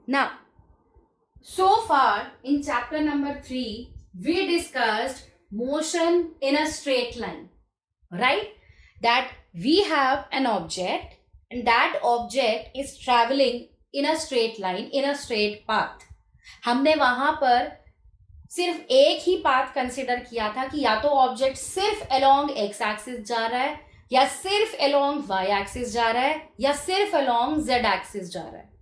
Now, so far in chapter number 3, we discussed motion in a straight line, right? That we have an object and that object is traveling in a straight line, in a straight path. हमने वहां पर सिर्फ एक ही path consider किया था कि या तो ऑब्जेक्ट सिर्फ अलोंग एक्स एक्सिस जा रहा है, या सिर्फ अलोंग वाई एक्सिस जा रहा है, या सिर्फ अलोंग जेड एक्सिस जा रहा है.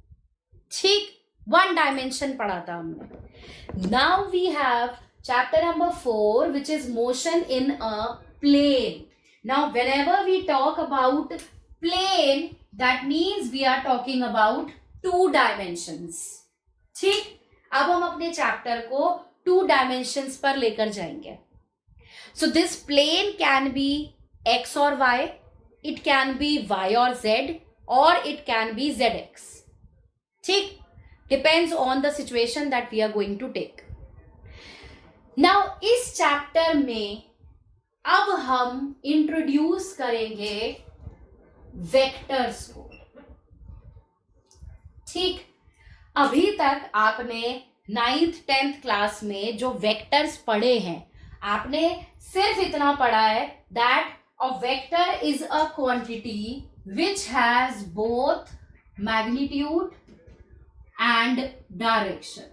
ठीक, वन डायमेंशन पढ़ा था हमने. Now we have chapter number 4 which is motion in a plane. Now whenever we talk about plane, that means we are talking about 2 dimensions. ठीक, अब हम अपने चैप्टर को 2 डायमेंशंस पर लेकर जाएंगे. So this plane can be X और Y, it can be Y और जेड, और it can be Z X. ठीक, depends on the situation that we are going to take. Now इस चैप्टर में अब हम इंट्रोड्यूस करेंगे वेक्टर्स को. ठीक, अभी तक आपने 9th 10th क्लास में जो वेक्टर्स पढ़े हैं, आपने सिर्फ इतना पढ़ा है that a vector is a quantity which has both magnitude and direction,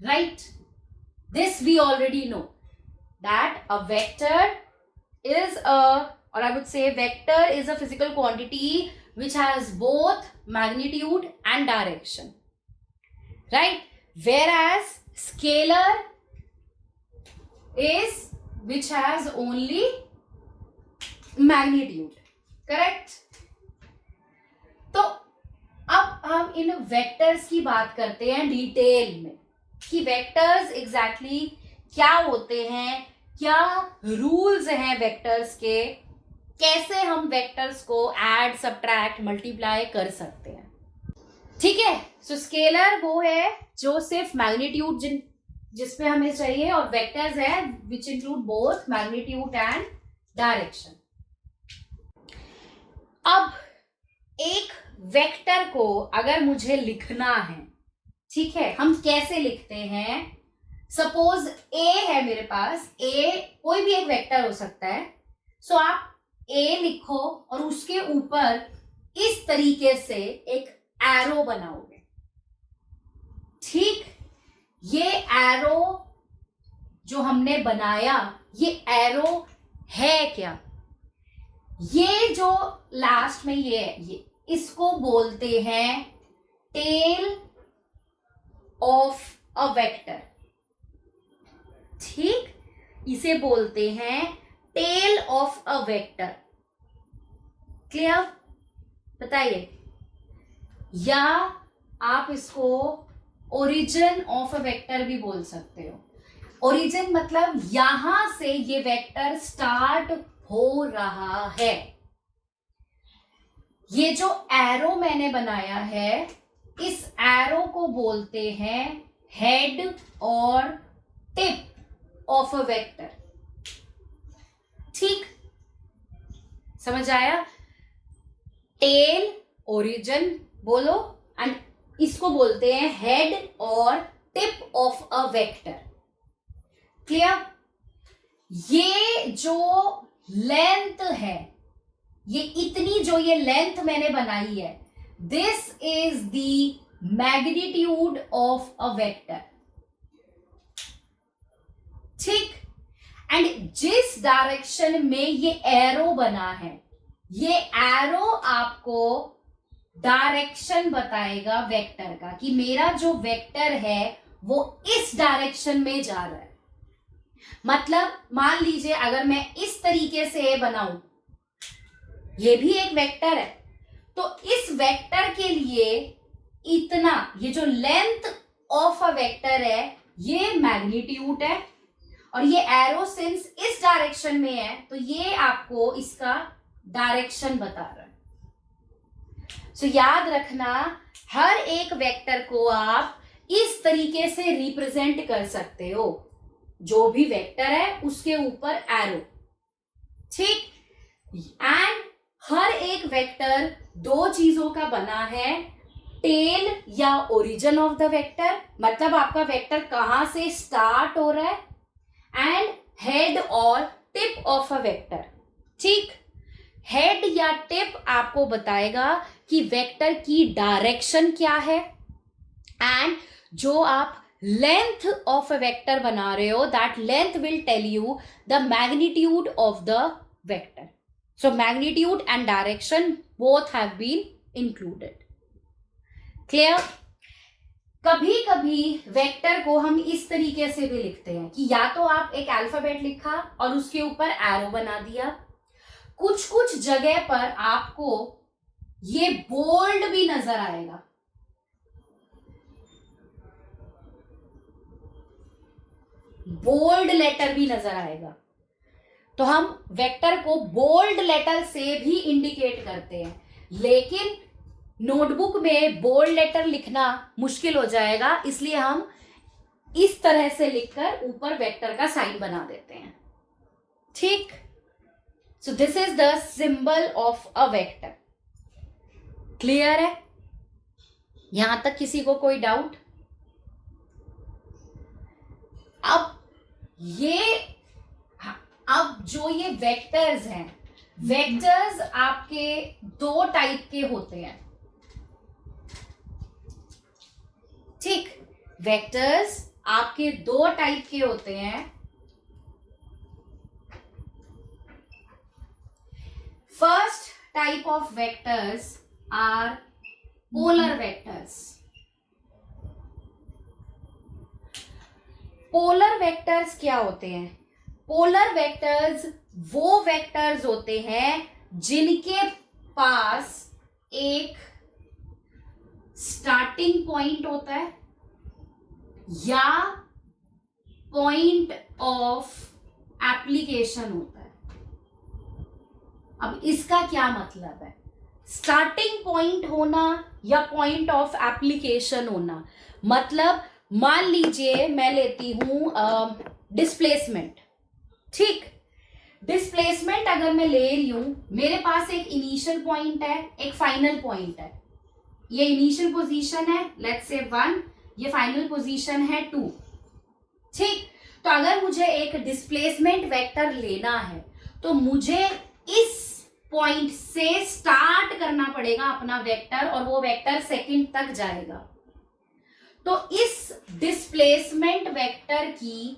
right? This we already know that a vector is a, or I would say vector is a physical quantity which has both magnitude and direction, right? Whereas scalar is which has only magnitude, correct? तो अब हम इन vectors की बात करते हैं detail में कि vectors exactly क्या होते हैं, क्या रूल्स हैं वेक्टर्स के, कैसे हम वेक्टर्स को ऐड सब्ट्रैक्ट मल्टीप्लाई कर सकते हैं. ठीक है, सो स्केलर वो है जो सिर्फ मैग्नीट्यूड जिसमें हमें चाहिए, और वेक्टर्स है which include both magnitude and direction. अब एक वेक्टर को अगर मुझे लिखना है, ठीक है, हम कैसे लिखते हैं? सपोज ए है मेरे पास, ए कोई भी एक वेक्टर हो सकता है. सो आप ए लिखो और उसके ऊपर इस तरीके से एक एरो बनाओगे. ठीक, ये एरो जो हमने बनाया, ये एरो है क्या? ये जो लास्ट में ये है, ये इसको बोलते हैं टेल ऑफ अ वेक्टर. ठीक, इसे बोलते हैं tail of a vector. Clear? बताइए. या आप इसको ओरिजिन ऑफ अ वेक्टर भी बोल सकते हो. ओरिजिन मतलब यहां से ये वेक्टर स्टार्ट हो रहा है. ये जो एरो मैंने बनाया है, इस एरो को बोलते हैं हेड और टिप ऑफ अ वेक्टर. ठीक, समझ आया? टेल, ओरिजिन बोलो, एंड इसको बोलते हैं हेड और tip of a vector. Clear? ये जो लेंथ है, ये इतनी जो ये लेंथ मैंने बनाई है, this is the magnitude of a vector. ठीक, एंड जिस डायरेक्शन में ये एरो बना है, ये एरो आपको डायरेक्शन बताएगा वेक्टर का, कि मेरा जो वेक्टर है वो इस डायरेक्शन में जा रहा है. मतलब मान लीजिए अगर मैं इस तरीके से बनाऊं, ये भी एक वेक्टर है, तो इस वेक्टर के लिए इतना, ये जो लेंथ ऑफ अ वेक्टर है, ये मैग्नीट्यूड है, और ये एरो सिंस इस डायरेक्शन में है, तो ये आपको इसका डायरेक्शन बता रहा है. सो याद रखना, हर एक वेक्टर को आप इस तरीके से रिप्रेजेंट कर सकते हो. जो भी वेक्टर है उसके ऊपर एरो. ठीक, एंड हर एक वेक्टर दो चीजों का बना है, टेल या ओरिजिन ऑफ द वेक्टर, मतलब आपका वेक्टर कहां से स्टार्ट हो रहा है, एंड हेड और टिप ऑफ अ वेक्टर। ठीक, हेड या टिप आपको बताएगा कि वेक्टर की डायरेक्शन क्या है, एंड जो आप लेंथ ऑफ अ वेक्टर बना रहे हो, that length will tell you the magnitude of the vector. So magnitude and direction both have been included. Clear? कभी कभी वेक्टर को हम इस तरीके से भी लिखते हैं कि या तो आप एक अल्फाबेट लिखा और उसके ऊपर एरो बना दिया, कुछ कुछ जगह पर आपको ये बोल्ड भी नजर आएगा, बोल्ड लेटर भी नजर आएगा, तो हम वेक्टर को बोल्ड लेटर से भी इंडिकेट करते हैं। लेकिन नोटबुक में बोल्ड लेटर लिखना मुश्किल हो जाएगा, इसलिए हम इस तरह से लिखकर ऊपर वेक्टर का साइन बना देते हैं। ठीक, सो this is the symbol of a vector. Clear है? यहां तक किसी को कोई डाउट? अब जो ये वेक्टर्स हैं, वेक्टर्स आपके दो टाइप के होते हैं। ठीक, वेक्टर्स आपके दो टाइप के होते हैं। First type of vectors are polar vectors. Polar vectors क्या होते हैं? पोलर वेक्टर्स वो वेक्टर्स होते हैं जिनके पास एक स्टार्टिंग पॉइंट होता है या पॉइंट ऑफ एप्लीकेशन होता है। अब इसका क्या मतलब है? स्टार्टिंग पॉइंट होना या पॉइंट ऑफ एप्लीकेशन होना, मतलब मान लीजिए मैं लेती हूं डिस्प्लेसमेंट। ठीक, डिस्प्लेसमेंट अगर मैं ले रही हूं, मेरे पास एक इनिशियल पॉइंट है, एक फाइनल पॉइंट है। ये इनिशियल पोजीशन है, लेट्स से 1, ये फाइनल पोजीशन है 2। ठीक, तो अगर मुझे एक डिस्प्लेसमेंट वेक्टर लेना है तो मुझे इस पॉइंट से स्टार्ट करना पड़ेगा अपना वेक्टर, और वो वेक्टर सेकंड तक जाएगा। तो इस डिस्प्लेसमेंट वेक्टर की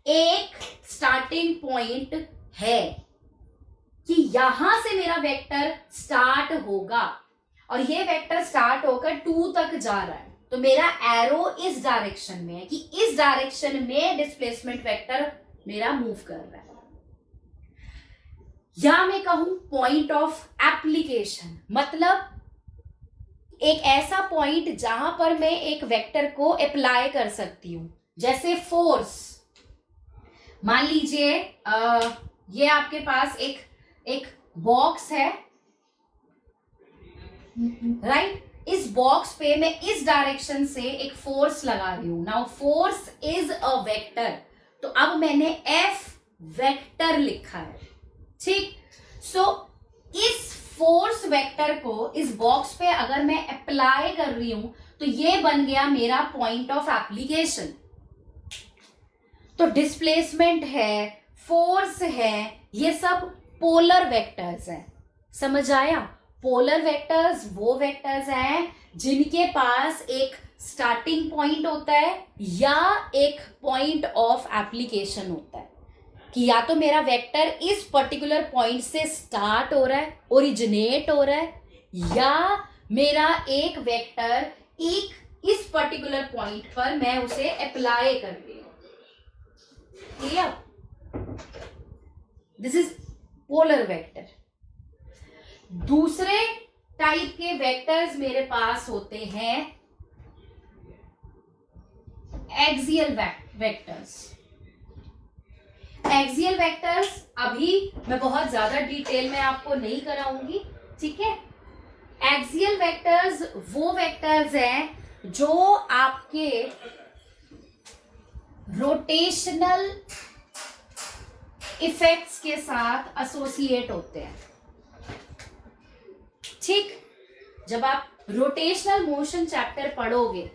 एक स्टार्टिंग पॉइंट है कि यहां से मेरा वेक्टर स्टार्ट होगा, और ये वेक्टर स्टार्ट होकर 2 तक जा रहा है, तो मेरा एरो इस डायरेक्शन में है कि इस डायरेक्शन में डिस्प्लेसमेंट वेक्टर मेरा मूव कर रहा है। या मैं कहूं पॉइंट ऑफ एप्लीकेशन, मतलब एक ऐसा पॉइंट जहां पर मैं एक वेक्टर को अप्लाई कर सकती हूं, जैसे फोर्स। मान लीजिए ये आपके पास एक बॉक्स है, राइट? इस बॉक्स पे मैं इस डायरेक्शन से एक फोर्स लगा रही हूं। Now force is a vector, तो अब मैंने एफ वेक्टर लिखा है। ठीक, सो इस फोर्स वेक्टर को इस बॉक्स पे अगर मैं अप्लाई कर रही हूं तो ये बन गया मेरा पॉइंट ऑफ एप्लीकेशन। तो डिस्प्लेसमेंट है, फोर्स है, ये सब पोलर वेक्टर्स हैं। समझ आया? पोलर वेक्टर्स वो वेक्टर्स हैं जिनके पास एक स्टार्टिंग पॉइंट होता है या एक पॉइंट ऑफ एप्लीकेशन होता है, कि या तो मेरा वेक्टर इस पर्टिकुलर पॉइंट से स्टार्ट हो रहा है, ओरिजिनेट हो रहा है, या मेरा एक वेक्टर एक इस पर्टिकुलर पॉइंट पर मैं उसे अप्लाई कर रही हूं। Clear? This is polar vector. दूसरे टाइप के वेक्टर्स मेरे पास होते हैं एक्सियल वेक्टर्स। एक्सियल वेक्टर्स अभी मैं बहुत ज्यादा डिटेल में आपको नहीं कराऊंगी, ठीक है? एक्सियल वेक्टर्स वो वेक्टर्स हैं जो आपके रोटेशनल इफेक्ट्स के साथ एसोसिएट होते हैं। ठीक, जब आप रोटेशनल मोशन चैप्टर पढ़ोगे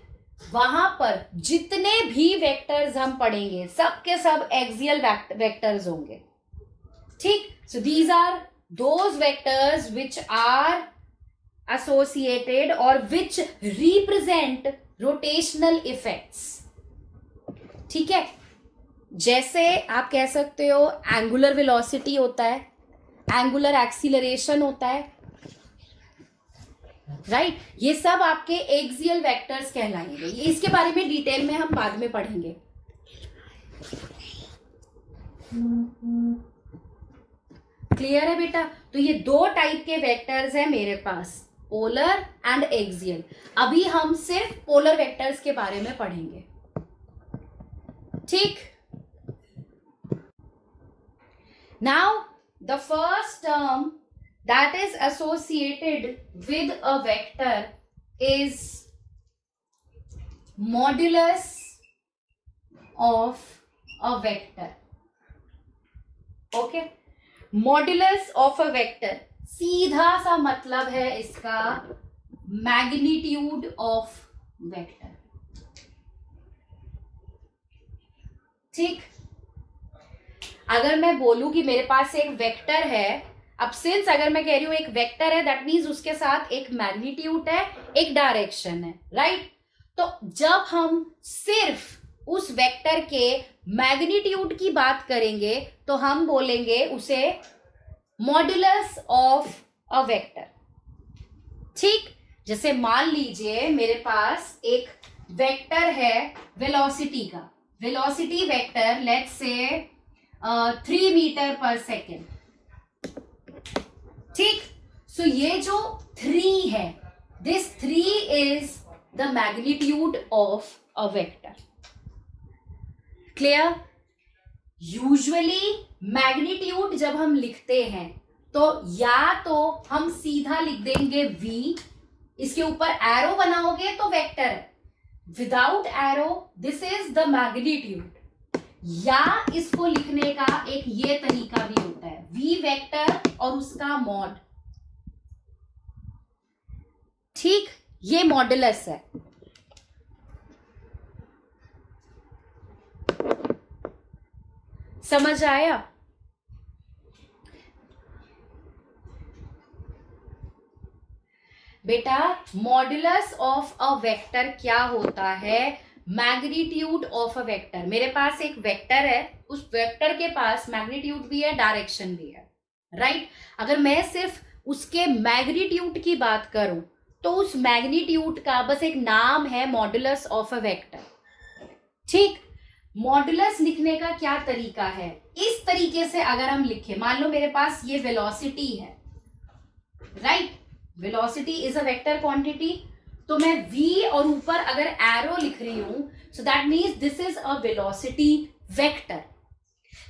वहां पर जितने भी वेक्टर्स हम पढ़ेंगे सब के सब एक्सियल वेक्टर्स होंगे। ठीक, so these are those vectors which are associated or which represent rotational effects। ठीक है, जैसे आप कह सकते हो एंगुलर वेलोसिटी होता है, एंगुलर एक्सीलरेशन होता है, राइट ये सब आपके एक्सियल वेक्टर्स कहलाएंगे। इसके बारे में डिटेल में हम बाद में पढ़ेंगे। क्लियर है बेटा? तो ये दो टाइप के वेक्टर्स हैं मेरे पास, पोलर एंड एक्सियल। अभी हम सिर्फ पोलर वेक्टर्स के बारे में पढ़ेंगे। ठीक, now the first term that is associated with a vector is modulus of a vector. Okay, modulus of a vector सीधा सा मतलब है इसका मैग्नीट्यूड ऑफ वेक्टर। ठीक, अगर मैं बोलूं कि मेरे पास एक वेक्टर है, अब सिंस अगर मैं कह रही हूं एक वेक्टर है दैट मीन्स उसके साथ एक मैग्नीट्यूड है, एक डायरेक्शन है, राइट? तो जब हम सिर्फ उस वेक्टर के मैग्नीट्यूड की बात करेंगे तो हम बोलेंगे उसे मॉड्यूलस ऑफ अ वेक्टर। ठीक, जैसे मान लीजिए मेरे पास एक वेक्टर है वेलोसिटी का, velocity vector let's say 3 metre per second. ठीक, सो ये जो 3 है, this 3 is the magnitude of a vector. Clear? Usually magnitude जब हम लिखते हैं तो या तो हम सीधा लिख देंगे v, इसके ऊपर एरो बनाओगे तो वेक्टर है, without arrow this is the magnitude. या इसको लिखने का एक ये तरीका भी होता है, v वेक्टर और उसका मॉड। ठीक, ये मॉड्यूलस है। समझ आया? बेटा मॉड्यूलस ऑफ अ वेक्टर क्या होता है? Magnitude of a vector. मेरे पास एक वेक्टर है, उस वेक्टर के पास मैग्नीट्यूड भी है, डायरेक्शन भी है, राइट? अगर मैं सिर्फ उसके मैग्नीट्यूड की बात करूं तो उस मैग्नीट्यूड का बस एक नाम है मॉड्यूलस ऑफ अ वेक्टर। ठीक, मॉड्यूलस लिखने का क्या तरीका है? इस तरीके से अगर हम लिखें, मान लो मेरे पास ये वेलोसिटी है, right? Velocity is a vector quantity, तो मैं v और ऊपर अगर एरो लिख रही हूं so that means this is a velocity vector.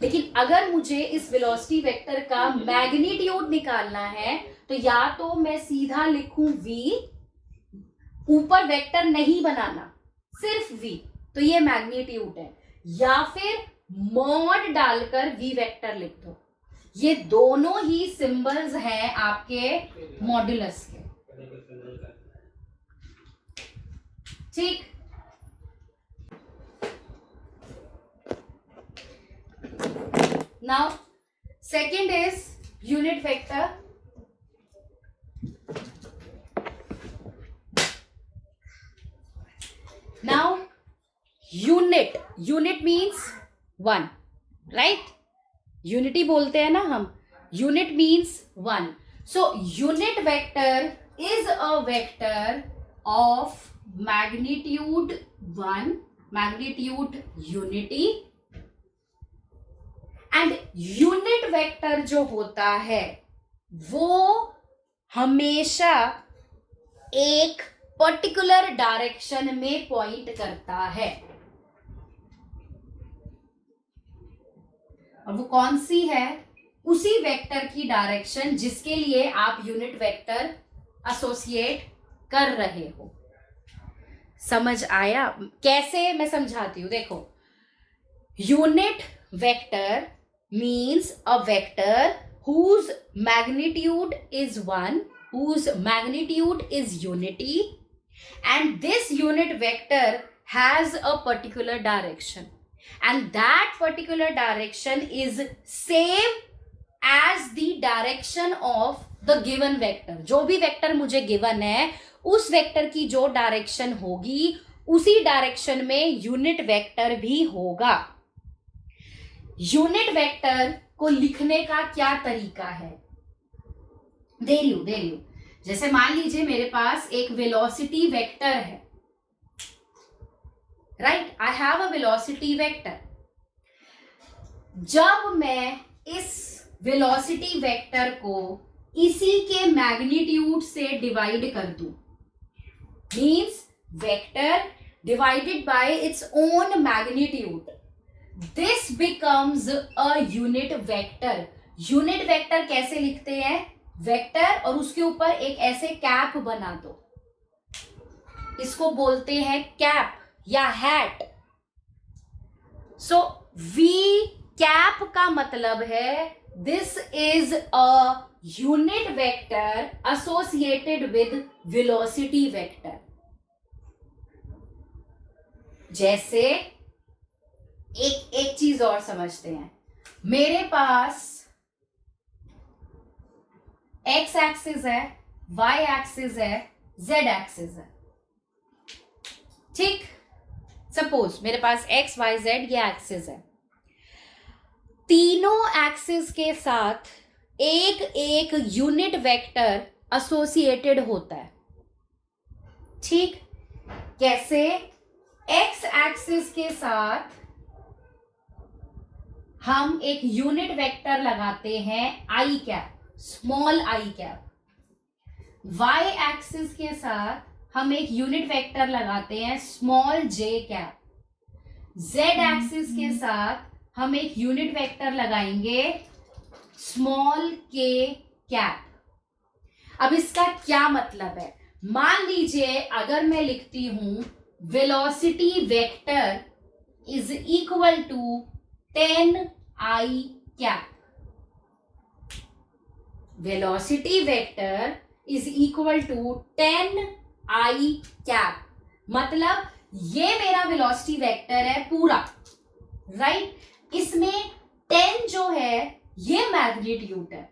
लेकिन अगर मुझे इस वेलोसिटी वेक्टर का मैग्नीट्यूड निकालना है तो या तो मैं सीधा लिखूं v, ऊपर वेक्टर नहीं बनाना, सिर्फ v, तो ये मैग्नीट्यूड है, या फिर मॉड डालकर v वेक्टर लिख दो। ये दोनों ही सिंबल्स हैं आपके मॉड्यूलस के। ठीक, now second is unit vector. Now unit means 1, right? Unity बोलते हैं ना हम, unit means 1। So unit vector is a vector of magnitude 1, magnitude unity, and unit vector जो होता है वो हमेशा एक पर्टिकुलर डायरेक्शन में पॉइंट करता है। और वो कौन सी है? उसी वेक्टर की डायरेक्शन जिसके लिए आप यूनिट वेक्टर एसोसिएट कर रहे हो। समझ आया? कैसे मैं समझाती हूं, देखो। Unit vector means a vector whose magnitude is 1 whose magnitude is unity and this unit vector has a particular direction and that particular direction is same as the direction of the given vector. जो भी vector मुझे given है उस vector की जो direction होगी उसी direction में यूनिट वेक्टर भी होगा. यूनिट वेक्टर को लिखने का क्या तरीका है? दे रही हूं. जैसे मान लीजिए मेरे पास एक वेलोसिटी वेक्टर है, right? I have a velocity vector. जब मैं इस वेलोसिटी वेक्टर को इसी के मैग्नीट्यूड से डिवाइड कर दूं, means vector divided by its own magnitude, this becomes a unit vector. Unit vector कैसे लिखते हैं? वेक्टर और उसके ऊपर एक ऐसे कैप बना दो, इसको बोलते हैं कैप या हैट. सो वी कैप का मतलब है this is a unit vector associated with velocity vector. जैसे एक चीज और समझते हैं. मेरे पास एक्स एक्सिस है, वाई एक्सिस है, जेड एक्सिस है. ठीक, सपोज मेरे पास एक्स वाई जेड ये एक्सिस है. तीनों एक्सिस के साथ एक एक यूनिट वेक्टर एसोसिएटेड होता है. ठीक, कैसे? एक्स एक्सिस के साथ हम एक यूनिट वेक्टर लगाते हैं i cap, small i cap. Y axis के साथ हम एक यूनिट वेक्टर लगाते हैं small j cap. Z axis के साथ हम एक यूनिट वेक्टर लगाएंगे स्मॉल के कैप. अब इसका क्या मतलब है? मान लीजिए अगर मैं लिखती हूं velocity vector is equal to 10 i cap. Velocity vector is equal to 10 i cap. मतलब ये मेरा वेलोसिटी वेक्टर है पूरा, राइट? इसमें 10 जो है ये मैग्नीट्यूड है.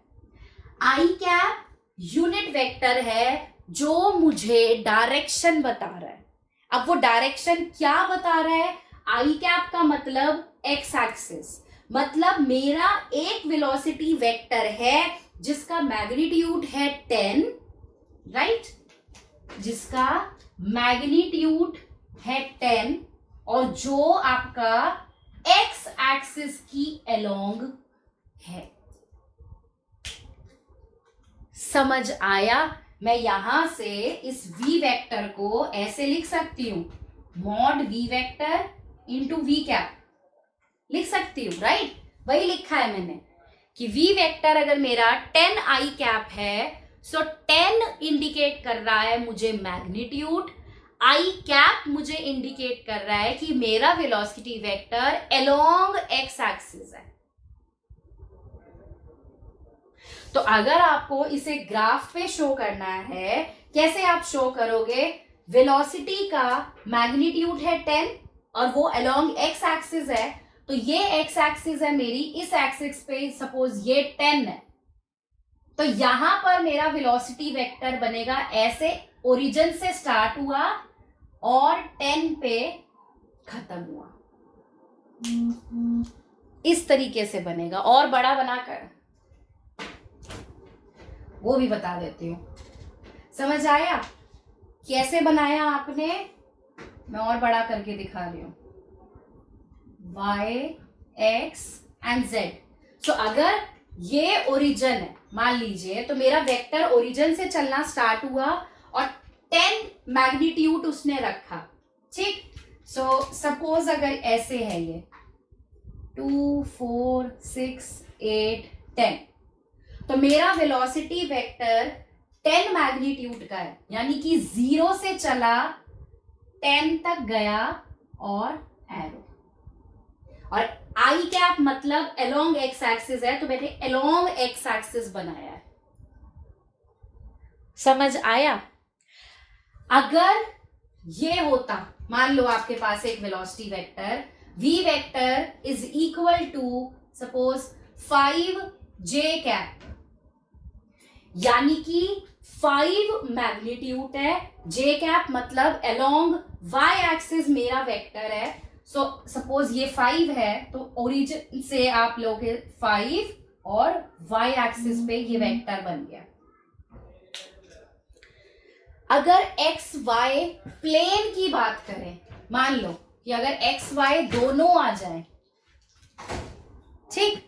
आई कैप यूनिट वेक्टर है जो मुझे डायरेक्शन बता रहा है. अब वो डायरेक्शन क्या बता रहा है? आई कैप का मतलब एक्स एक्सिस, मतलब मेरा एक वेलोसिटी वेक्टर है जिसका मैग्नीट्यूड है 10, राइट? जिसका मैग्नीट्यूड है 10 और जो आपका एक्स एक्सिस की अलोंग है. समझ आया? मैं यहां से इस v वेक्टर को ऐसे लिख सकती हूं, mod v vector into v cap लिख सकती हूं, राइट? वही लिखा है मैंने कि v वेक्टर अगर मेरा 10 आई कैप है, सो 10 इंडिकेट कर रहा है मुझे मैग्नीट्यूड, आई कैप मुझे इंडिकेट कर रहा है कि मेरा velocity vector along x axis है. तो अगर आपको इसे ग्राफ पे शो करना है, कैसे आप शो करोगे? वेलोसिटी का मैग्नीट्यूड है 10 और वो अलोंग एक्स एक्सिस है, तो ये एक्स एक्सिस है मेरी, इस एक्सिस पे सपोज ये 10 है, तो यहां पर मेरा वेलोसिटी वेक्टर बनेगा ऐसे, ओरिजिन से स्टार्ट हुआ और 10 पे खत्म हुआ. इस तरीके से बनेगा. और बड़ा बनाकर वो भी बता देती हूं. समझ आया कैसे बनाया आपने? मैं और बड़ा करके दिखा रही हूं. y, x and z. सो अगर ये ओरिजिन है मान लीजिए, तो मेरा वेक्टर ओरिजिन से चलना स्टार्ट हुआ और 10 मैग्नीट्यूड उसने रखा. ठीक, सो सपोज अगर ऐसे है ये 2, 4, 6, 8, 10, तो मेरा वेलोसिटी वेक्टर 10 मैग्नीट्यूड का है, यानी कि 0 से चला 10 तक गया और एरो. और आई कैप मतलब अलोंग एक्स एक्सिस है, तो मैंने अलोंग एक्स एक्सिस बनाया है. समझ आया? अगर ये होता, मान लो आपके पास एक velocity vector v vector is equal to suppose 5j cap, यानी कि 5 मैग्नीट्यूड है, j कैप मतलब अलोंग y एक्सिस मेरा वेक्टर है। सो सपोज ये 5 है तो ओरिजिन से आप लोगे 5 और y एक्सिस पे ये वेक्टर बन गया। अगर एक्स वाई प्लेन की बात करें, मान लो कि अगर एक्स वाई दोनों आ जाए, ठीक,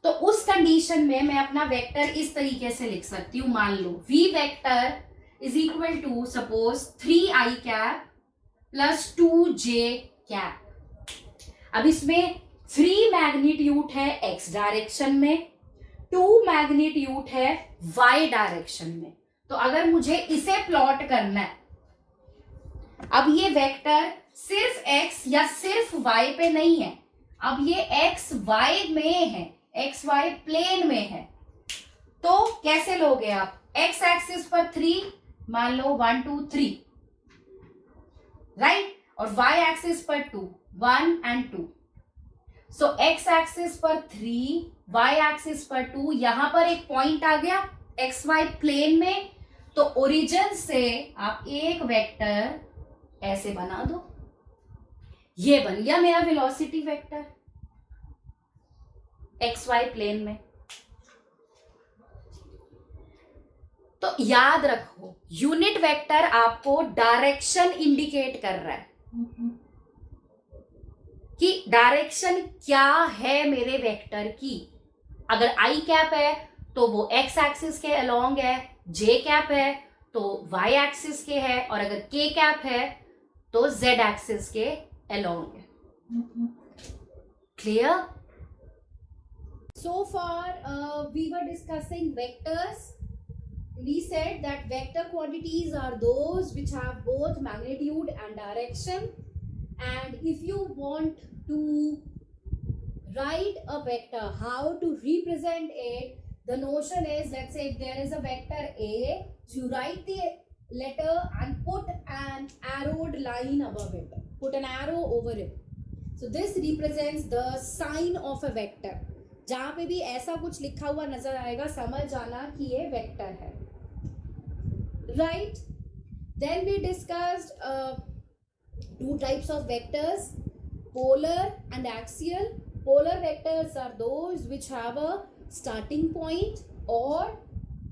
तो उस कंडीशन में मैं अपना वेक्टर इस तरीके से लिख सकती हूं। मान लो v vector is equal to suppose 3i cap plus 2j cap. अब इसमें 3 मैग्नीट्यूड है x डायरेक्शन में, 2 मैग्नीट्यूड है y डायरेक्शन में। तो अगर मुझे इसे प्लॉट करना है, अब ये वेक्टर सिर्फ x या सिर्फ y पे नहीं है, अब ये x y में है, x y प्लेन में है। तो कैसे लोगे आप? x एक्सिस पर 3, मान लो 1 2 3, राइट, और y एक्सिस पर 2 1 एंड 2। सो x एक्सिस पर 3, y एक्सिस पर 2, यहां पर एक पॉइंट आ गया x y प्लेन में, तो ओरिजिन से आप एक वेक्टर ऐसे बना दो, ये बन गया मेरा velocity vector X Y plane में। तो याद रखो, यूनिट वेक्टर आपको डायरेक्शन इंडिकेट कर रहा है कि डायरेक्शन क्या है मेरे वेक्टर की। अगर आई कैप है तो वो एक्स एक्सिस के अलोंग है, जे कैप है तो वाई एक्सिस के है, और अगर के कैप है तो जेड एक्सिस के अलोंग है। Clear? So far we were discussing vectors. We said that vector quantities are those which have both magnitude and direction, and if you want to write a vector, how to represent it, the notion is, let's say if there is a vector A, you write the letter and put an arrowed line above it, put an arrow over it. So this represents the sign of a vector. जहां पे भी ऐसा कुछ लिखा हुआ नजर आएगा, समझ जाना कि ये वेक्टर है, right? Then we discussed 2 types of vectors, polar and axial. Polar vectors are those which have a starting point or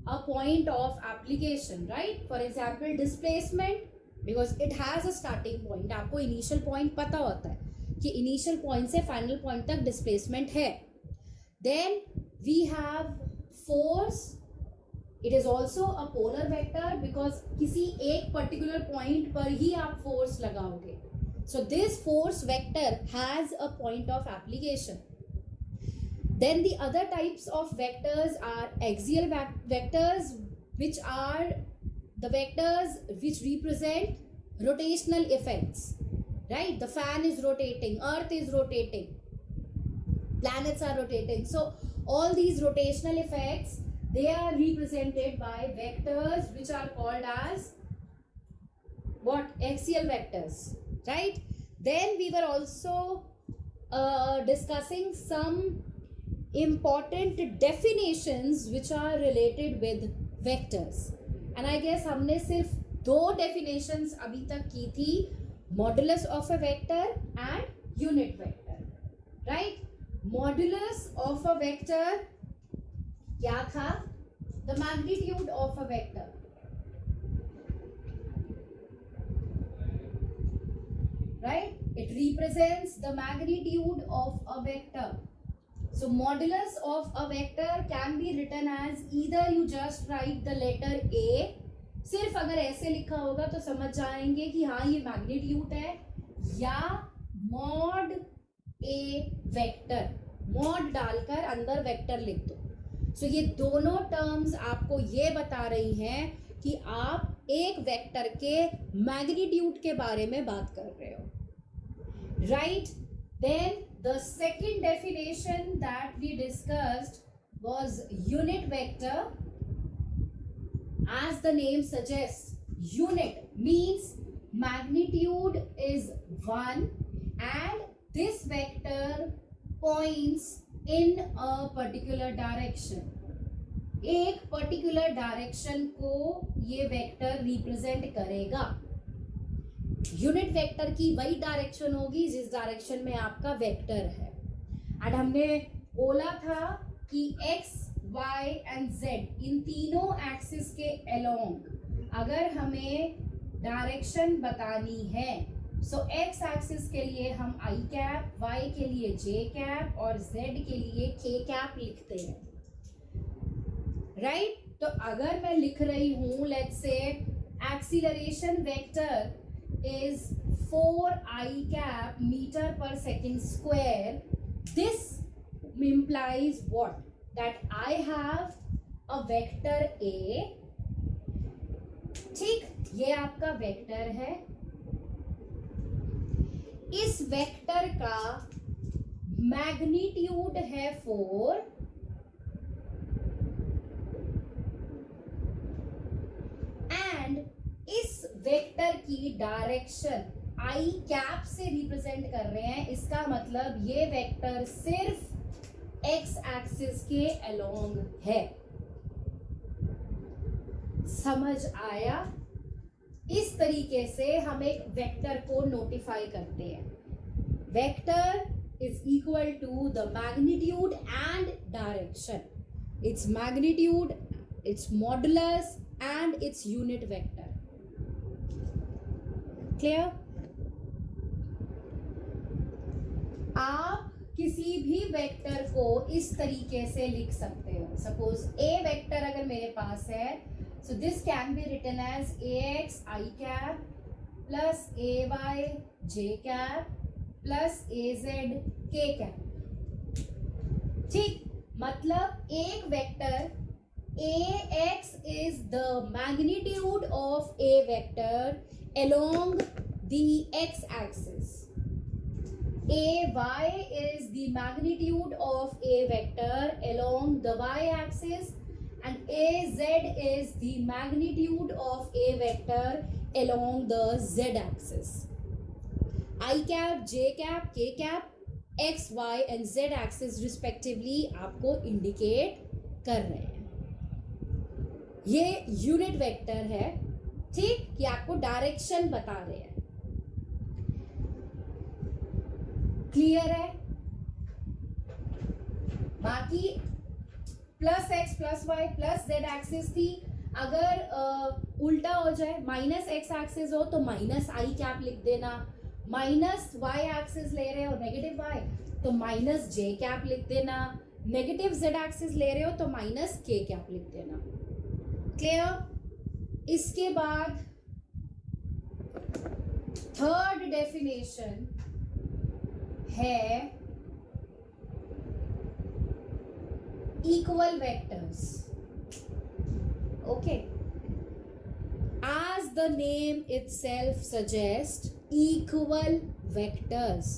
a point of application, right? For example, displacement, because it has a starting point. आपको initial point पता होता है कि initial point से final point तक displacement है. Then we have force. It is also a polar vector because किसी एक particular point पर ही आप force लगाओगे. So this force vector has a point of application. Then the other types of vectors are axial vectors, which are the vectors which represent rotational effects, right? The fan is rotating, earth is rotating, planets are rotating. So all these rotational effects, they are represented by vectors which are called as what? Axial vectors, right? Then we were also discussing some important definitions which are related with vectors, and I guess हमने सिर्फ 2 definitions अभी तक की थी, modulus of a vector and unit vector, right? Modulus of a vector क्या था? The magnitude of a vector. Right? It represents the magnitude of a vector. So modulus of a vector can be written as, either you just write the letter A, सिर्फ अगर ऐसे लिखा होगा तो समझ जाएंगे कि हाँ ये मैग्नीट्यूड है, या मॉड ए वेक्टर, मॉड डालकर अंदर वेक्टर लिख दो. सो ये दोनों टर्म्स आपको ये बता रही हैं कि आप एक वेक्टर के मैग्नीट्यूड के बारे में बात कर रहे हो, right? Then the second definition that we discussed was unit vector, as the name suggests, unit means magnitude is 1 and this vector points in a particular direction. एक पर्टिकुलर डायरेक्शन को ये वेक्टर रिप्रेजेंट करेगा. Unit vector की वही direction होगी जिस direction में आपका वेक्टर है. एंड हमने बोला था कि x, y एंड z इन तीनों एक्सिस के अलोंग अगर हमें डायरेक्शन बतानी है, सो x एक्सिस के लिए हम i कैप, y के लिए j कैप और z के लिए k कैप लिखते हैं. राइट तो अगर मैं लिख रही हूं let's say acceleration vector is 4i cap metre per second square, this implies what? That I have a vector A. ठीक, ये आपका वेक्टर है. इस वेक्टर का मैग्नीट्यूड है 4 एंड इस वेक्टर की डायरेक्शन i कैप से रिप्रेजेंट कर रहे हैं. इसका मतलब ये वेक्टर सिर्फ x एक्सिस के अलोंग है. समझ आया? इस तरीके से हम एक वेक्टर को नोटिफाई करते हैं. Vector is equal to the magnitude and direction. Its magnitude, its modulus and its unit vector. Clear? आप किसी भी वेक्टर को इस तरीके से लिख सकते हो. सपोज ए वेक्टर अगर मेरे पास है, so this can be written as ax i cap plus ay j cap plus az k cap. ठीक, मतलब एक vector ax is the magnitude of a vector along the x axis. Ay is the magnitude of a vector along the y axis and az is the magnitude of a vector along the z axis. I cap, j cap, k cap, x, y and z axis respectively आपको indicate कर रहे हैं. ये unit vector है. ठीक, कि आपको direction बता रहे हैं. क्लियर है? बाकी plus X plus Y plus Z axis थी. अगर उल्टा हो जाए, माइनस एक्स एक्सिस हो तो माइनस आई कैप लिख देना. माइनस वाई एक्सिस ले रहे हो नेगेटिव वाई तो माइनस जे कैप लिख देना. नेगेटिव जेड एक्सिस ले रहे हो तो माइनस के कैप लिख देना. क्लियर? इसके बाद थर्ड डेफिनेशन है equal vectors. Okay, as the name itself suggests, equal vectors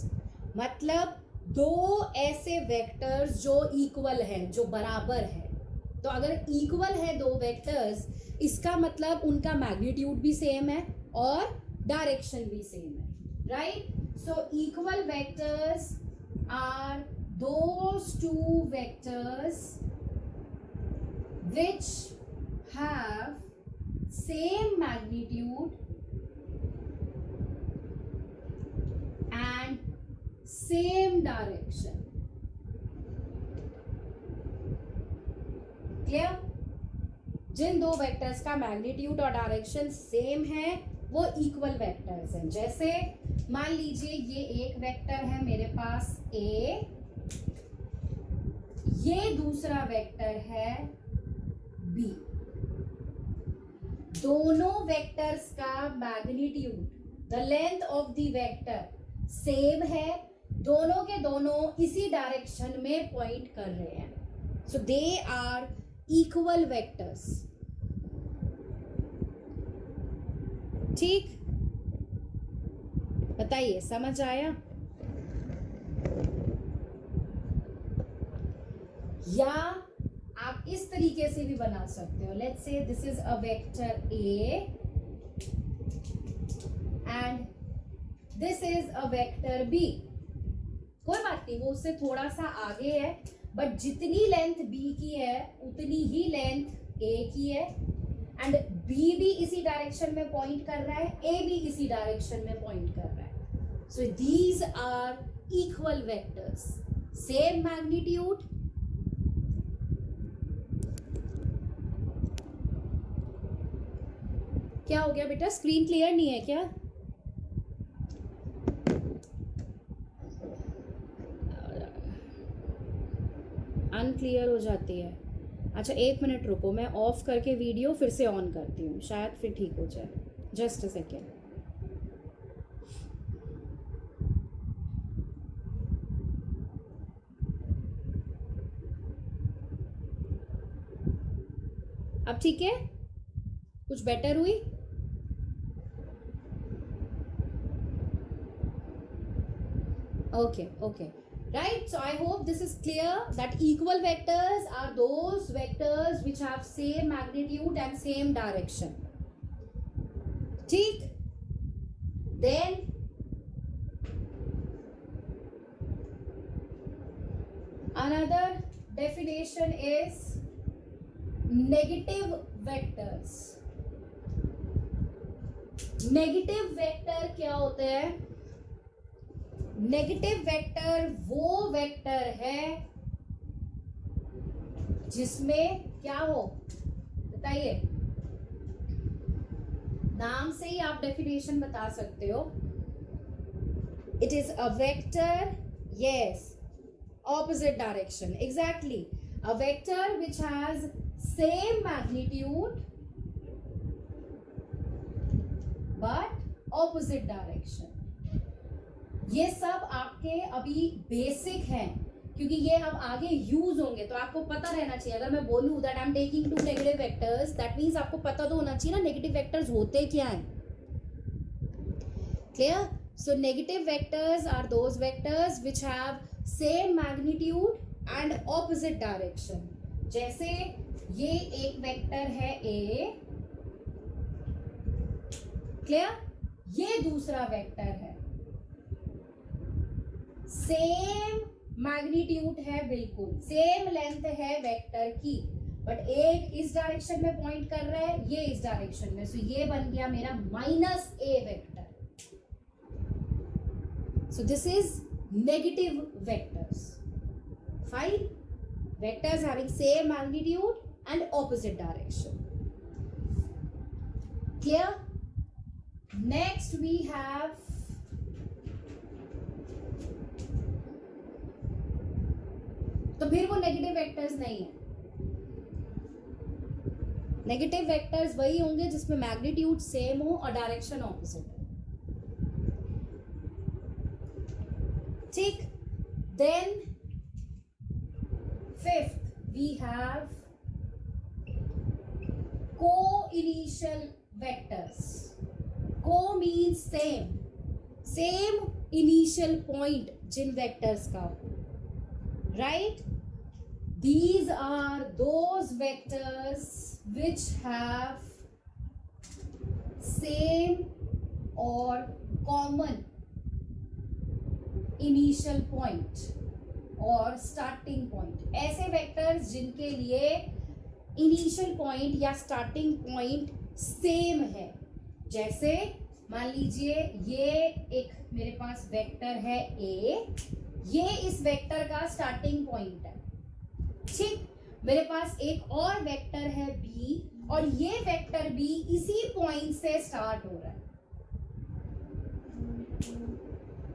मतलब दो ऐसे वेक्टर्स जो इक्वल है, जो बराबर है. तो अगर इक्वल है दो वेक्टर्स, इसका मतलब उनका मैग्नीट्यूड भी सेम है और डायरेक्शन भी सेम है. Right? So equal vectors are those two vectors which have same magnitude and same direction. Clear? जिन दो वेक्टर्स का मैग्नीट्यूड और डायरेक्शन सेम है वो इक्वल वेक्टर्स हैं. जैसे मान लीजिए ये एक वेक्टर है मेरे पास A, ये दूसरा वेक्टर है B. दोनों वेक्टर्स का magnitude, the length of the vector same है. दोनों के दोनों इसी डायरेक्शन में पॉइंट कर रहे हैं. सो दे आर इक्वल वेक्टर्स. ठीक, बताइए समझ आया? या आप इस तरीके से भी बना सकते हो. Let's say this is a vector A and this is a vector B. कोई बात नहीं, वो उससे थोड़ा सा आगे है, बट जितनी लेंथ बी की है उतनी ही लेंथ ए की है, एंड बी भी इसी डायरेक्शन में पॉइंट कर रहा है, ए भी इसी डायरेक्शन में पॉइंट कर रहा है. So these are equal vectors, same magnitude, क्या हो गया बेटा, स्क्रीन क्लियर नहीं है क्या? अनक्लियर हो जाती है. अच्छा 1 मिनट रुको, मैं ऑफ करके वीडियो फिर से ऑन करती हूँ, शायद फिर ठीक हो जाए. Just a second. अब ठीक है, कुछ बेटर हुई? Okay okay, right? So I hope this is clear that equal vectors are those vectors which have same magnitude and same direction. ठीक? Then another definition is negative vectors. Negative vector क्या होते हैं? Negative vector वो vector है जिसमें क्या हो, बताइए. नाम से ही आप डेफिनेशन बता सकते हो. It is a vector, yes, opposite direction, exactly. A vector which has same magnitude but opposite direction. ये सब आपके अभी बेसिक हैं, क्योंकि ये अब आगे यूज होंगे, तो आपको पता रहना चाहिए. अगर मैं बोलूं that I am taking 2 negative vectors, that means आपको पता तो होना चाहिए ना नेगेटिव वेक्टर्स होते क्या हैं. Clear? So negative vectors are those vectors which have same magnitude and opposite direction. जैसे ये एक वेक्टर है ए, क्लियर? ये दूसरा वेक्टर है, सेम मैग्नीट्यूड है, बिल्कुल सेम लेंथ है वेक्टर की, बट एक इस डायरेक्शन में पॉइंट कर रहा है, ये इस डायरेक्शन में. सो ये बन गया मेरा minus A vector. So this is negative vectors. Fine. Vectors having same magnitude and opposite direction. Clear? Next we have तो फिर वो नेगेटिव वेक्टर्स नहीं है. नेगेटिव वेक्टर्स वही होंगे जिसमें मैग्नीट्यूड सेम हो और डायरेक्शन ऑपोजिट हो. ठीक? Then fifth we have co-initial vectors. Co means same, same initial point जिन वेक्टर्स का हो. Right? These are those vectors which have same or common initial point or starting point. ऐसे vectors जिनके लिए initial point या starting point same है. जैसे मान लीजिए ये एक मेरे पास वेक्टर है A, ये इस वेक्टर का स्टार्टिंग पॉइंट है. ठीक? मेरे पास एक और वेक्टर है B और ये वेक्टर B इसी पॉइंट से स्टार्ट हो रहा है.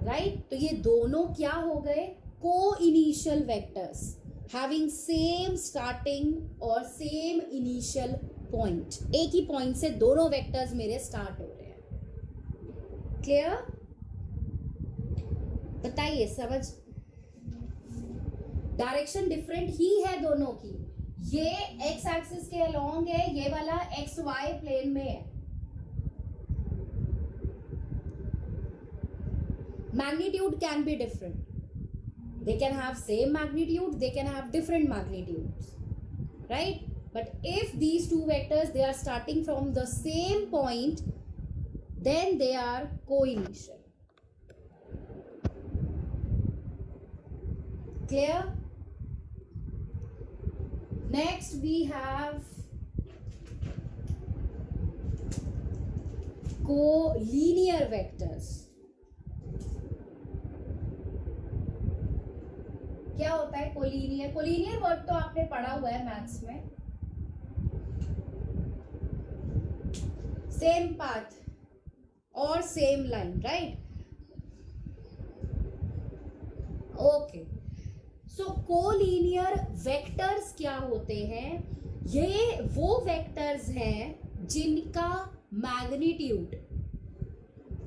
राइट? तो ये दोनों क्या हो गए? को-इनिशियल वेक्टर्स हैविंग सेम स्टार्टिंग और सेम इनिशियल पॉइंट. एक ही पॉइंट से दोनों वेक्टर्स मेरे स्टार्ट हो रहे हैं. क्लियर? बताइए, समझ? डायरेक्शन डिफरेंट ही है दोनों की. ये एक्स एक्सिस के अलोंग है, ये वाला एक्स वाई प्लेन में है. Magnitude can be different. They can have same magnitude, they can have different magnitudes. right? But if these two vectors, they are starting from the same point, then they are co-initial. Clear? Next we have co-linear vectors. क्या होता है collinear? Collinear word तो आपने पढ़ा हुआ है maths में. Same path और सेम लाइन, राइट? ओके. सो कोलिनियर वेक्टर्स क्या होते हैं? ये वो वेक्टर्स हैं जिनका मैग्नीट्यूड,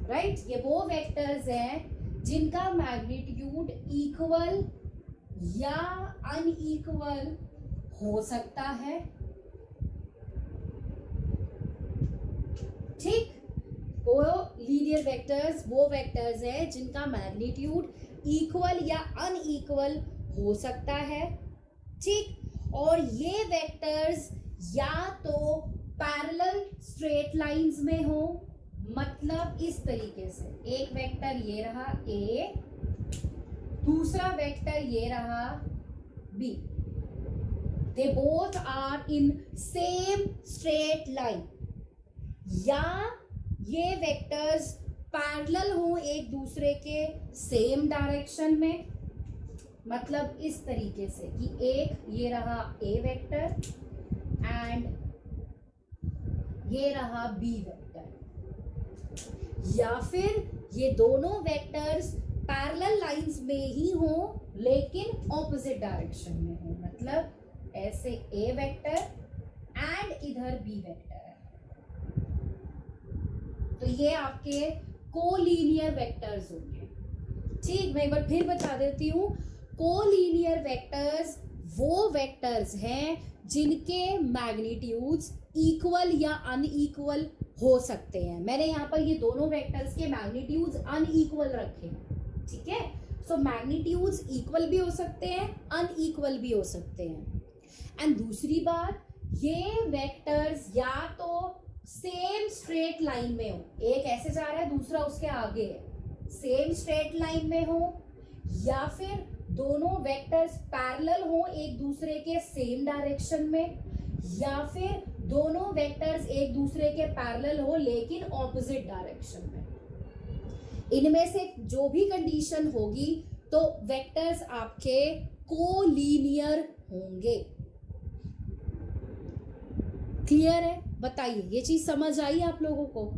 राइट, ये वो वेक्टर्स हैं जिनका मैग्नीट्यूड इक्वल या अनइक्वल हो सकता है. ठीक. वो लीनियर वेक्टर्स वो वेक्टर्स हैं जिनका मैग्नीट्यूड इक्वल या अनइक्वल हो सकता है. ठीक. और ये वेक्टर्स या तो पैरेलल स्ट्रेट लाइंस में हो, मतलब इस तरीके से एक वेक्टर ये रहा ए, दूसरा वेक्टर ये रहा B. They both are in same straight line. या ये वेक्टर्स पैरेलल हो एक दूसरे के सेम डायरेक्शन में, मतलब इस तरीके से कि एक ये रहा ए वेक्टर एंड ये रहा बी वेक्टर. या फिर ये दोनों वेक्टर्स पैरेलल लाइंस में ही हो लेकिन ऑपोजिट डायरेक्शन में हो, मतलब ऐसे ए वेक्टर एंड इधर बी वेक्टर है. तो ये आपके कोलिनियर वेक्टर्स होंगे. ठीक. मैं एक बार फिर बता देती हूँ. कोलिनियर वेक्टर्स वो वेक्टर्स हैं जिनके मैग्नीट्यूड्स इक्वल या अनइक्वल हो सकते हैं. मैंने यहाँ पर ये दोनों वेक्टर्स के मैग्नीट्यूड्स अनइक्वल रखे हैं. ठीक है. सो मैग्नीट्यूड्स इक्वल भी हो सकते हैं, अनइक्वल भी हो सकते हैं. एंड दूसरी बात, ये वेक्टर्स या तो सेम स्ट्रेट लाइन में हो, एक ऐसे जा रहा है दूसरा उसके आगे है, सेम स्ट्रेट लाइन में हो, या फिर दोनों वेक्टर्स पैरेलल हो एक दूसरे के सेम डायरेक्शन में, या फिर दोनों वेक्टर्स एक दूसरे के पैरेलल हो लेकिन ऑपोजिट डायरेक्शन में. इनमें से जो भी कंडीशन होगी तो वेक्टर्स आपके कोलिनियर होंगे. क्लियर है? बताइए, ये चीज समझ आई आप लोगों को?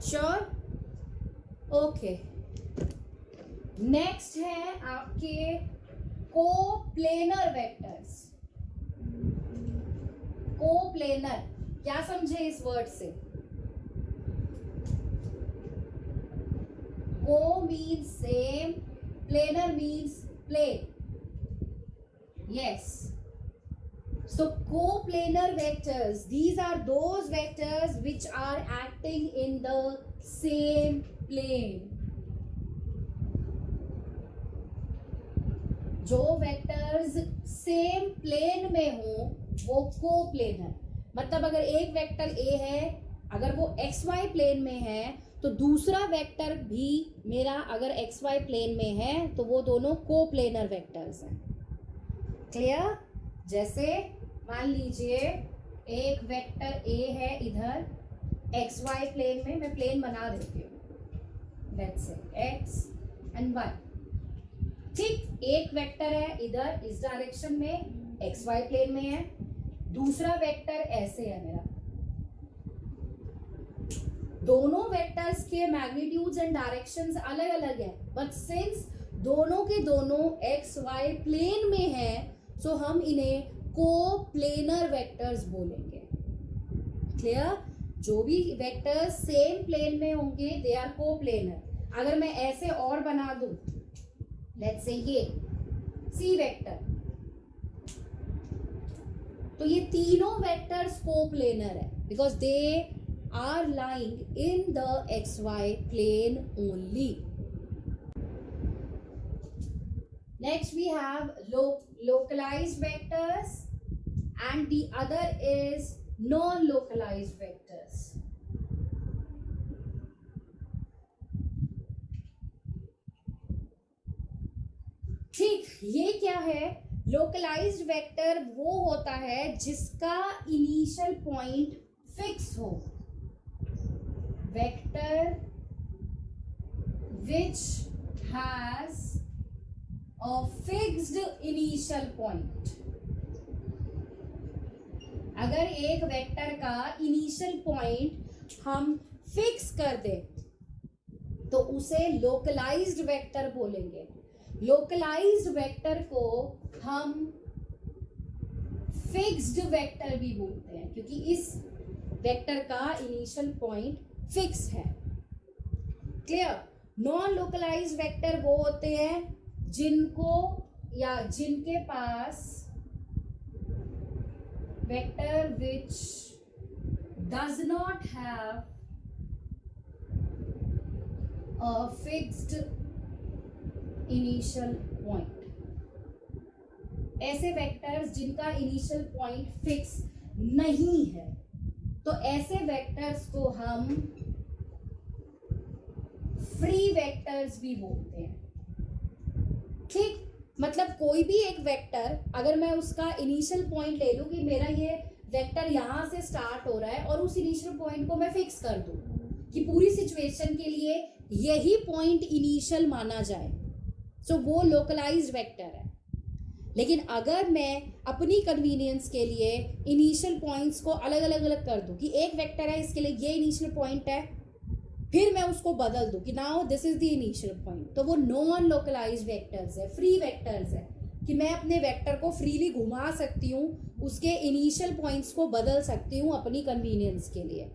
श्योर? ओके. नेक्स्ट है आपके कोप्लेनर वेक्टर्स. कोप्लेनर क्या समझे इस वर्ड से? को means same, planar means plane. Yes. So coplanar vectors, these are those vectors which are acting in the same plane. जो वेक्टर्स सेम प्लेन में हो वो कोप्लेनर. मतलब अगर एक वेक्टर ए है, अगर वो एक्स वाई प्लेन में है, तो दूसरा वेक्टर भी मेरा अगर एक्स वाई प्लेन में है तो वो दोनों कोप्लेनर वेक्टर्स हैं. क्लियर? जैसे मान लीजिए एक वेक्टर ए है इधर एक्स वाई प्लेन में, मैं प्लेन बना देती हूँ, let's say x and Y. ठीक. एक वेक्टर है इधर इस डायरेक्शन में एक्स वाई प्लेन में है, दूसरा वेक्टर ऐसे है मेरा. दोनों वेक्टर्स के मैग्नीट्यूड्स एंड डायरेक्शंस अलग अलग है, बट सिंस दोनों के दोनों एक्स वाई प्लेन में है सो हम इन्हें कोप्लेनर वेक्टर्स बोलेंगे. क्लियर? जो भी वेक्टर्स सेम प्लेन में होंगे दे आर कोप्लेनर. अगर मैं ऐसे और बना दूं, लेट्स से ये सी वेक्टर, तो ये तीनों वेक्टर्स कोप्लेनर है because they are lying in the xy plane only. Next we have localized vectors and the other is non-localized vectors. ठीक, ये क्या है? लोकलाइज्ड वेक्टर वो होता है जिसका इनिशियल पॉइंट फिक्स हो. Vector which has a fixed initial point. अगर एक वेक्टर का इनिशियल पॉइंट हम फिक्स कर दें तो उसे लोकलाइज्ड वेक्टर बोलेंगे. लोकलाइज्ड वेक्टर को हम फिक्स्ड वेक्टर भी बोलते हैं क्योंकि इस वेक्टर का इनिशियल पॉइंट फिक्स है. क्लियर? नॉन लोकलाइज्ड वेक्टर वो होते हैं जिनको या जिनके पास vector which does not have a fixed initial point. ऐसे वेक्टर्स जिनका इनिशियल पॉइंट फिक्स नहीं है तो ऐसे वेक्टर्स को हम फ्री वेक्टर्स भी बोलते हैं. ठीक, मतलब कोई भी एक वेक्टर अगर मैं उसका इनिशियल पॉइंट ले लूं कि मेरा ये वेक्टर यहां से स्टार्ट हो रहा है और उस इनिशियल पॉइंट को मैं फिक्स कर दूं कि पूरी सिचुएशन के लिए यही पॉइंट इनिशियल माना जाए, तो वो लोकलाइज्ड वेक्टर है. लेकिन अगर मैं अपनी कन्वीनियंस के लिए इनिशियल पॉइंट्स को अलग अलग कर दूं कि एक वेक्टर है इसके लिए ये इनिशियल पॉइंट है, फिर मैं उसको बदल दूं कि now this is the initial point, तो वो नॉन लोकलाइज्ड वेक्टर्स है, फ्री वेक्टर्स है कि मैं अपने वेक्टर को फ्रीली घुमा सकती हूँ, उसके इनिशियल पॉइंट्स को बदल सकती हूँ अपनी कन्वीनियंस के लिए.